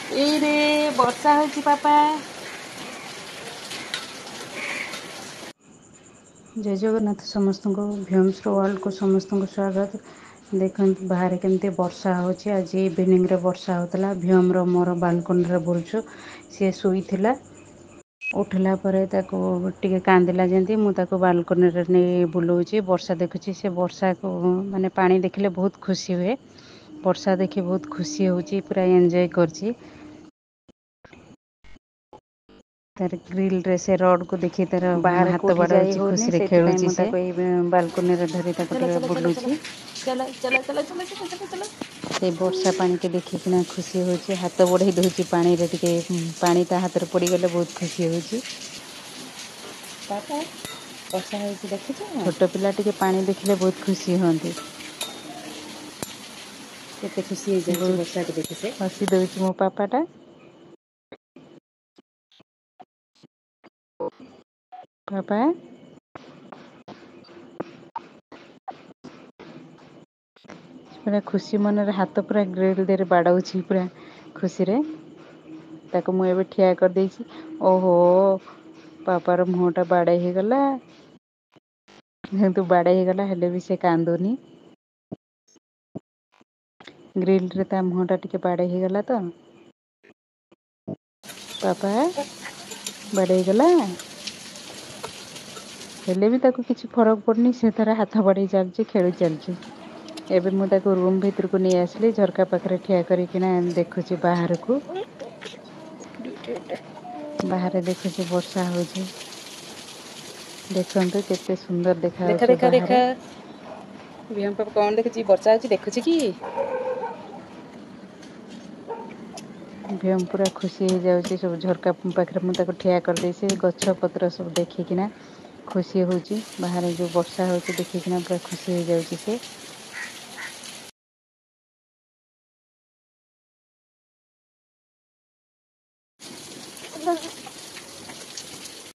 ଏଇରେ ବର୍ଷା ହେଉଛି ପାପା। जय जगन्नाथ समस्त को भ्यूम्स वर्ल्ड को समस्त को स्वागत। देखते बाहर केमती वर्षा होची। आज इवनिंग रे वर्षा होतला। भ्यूम मोर बाल्कनी रे बुलचु। सी शुईथिला उठला परे ताको टिके कांदिला जेंती मु ताको बाल्कनी रे नहीं बुलाऊची। वर्षा देखुची से वर्षा को माने पानी देखले बहुत खुशी हुए। वर्षा देखी बहुत खुशी होची पूरा एंजॉय करची। तार ग्रिल रे से रड को देखी तार बाहर हाथ कोठी जाई बाड़ाउची होनी खुशी रे से खेलुची मु से ताको बाल्कनी रे धरी ताको चलो टिके चलो चलो चलो बुलुची। चलो चलो चलो चलो चलो चलो चलो। से वर्षा पानी के देखिकिना खुशी होची। हाथ बढ़ाई दउची पानी रे टिके पानी ता हाथ रे पड़ी गले बहुत खुशी होची। पापा वर्षा होची देखुଛ। छोट पिला टिके पानी देखले बहुत खुशी होंती। केते खुशी हो जाଉଛି बहुत ବର୍ଷାକୁ ଦେଖି ସେ। हसी दउची मो पापाटा। पापा पूरा खुशी मन रे हाथ पूरा ग्रिल देरे बाड़ाउची पूरा खुशी रे। ताको मु एबे ठिया कर देइची। ओहो पापार मुहँ टा बाड़े ହେଇଗଲା। तू बाड़े ହେଇଗଲା हेले भी से कांदुनी। ग्रिल रे ता मुहँ टा टिके बाड़े ହେଇଗଲା ତ। पापा बाड़े ହେଇଗଲା। हेले भी ताको किसी फरक पड़नी से तारा हाथ बढ़ाई चलची खेलु चलची। एबे मु ताको रूम भीतर को नहीं आसली झरका पाखरे ठिया करिकिना देखुची बाहर को। बाहर देखुची वर्षा होची। देखंतु केते सुंदर देखा ଦେଖା होची ଦେଖା ଦେଖା बाहर। ବିହନ ପାପା କଣ ଦେଖୁଛି ବର୍ଷା ହଉଛି ଦେଖୁଛି କି। भ्यूम पूरा खुशी हो जाଉଛି सब झरका पाखरे मु ताको ठिया कर देइसी गछ पत्र सब देखिकिना खुशी होची। बाहर जो वर्षा होची देखिकिना पूरा खुशी हो जाଉଛି से।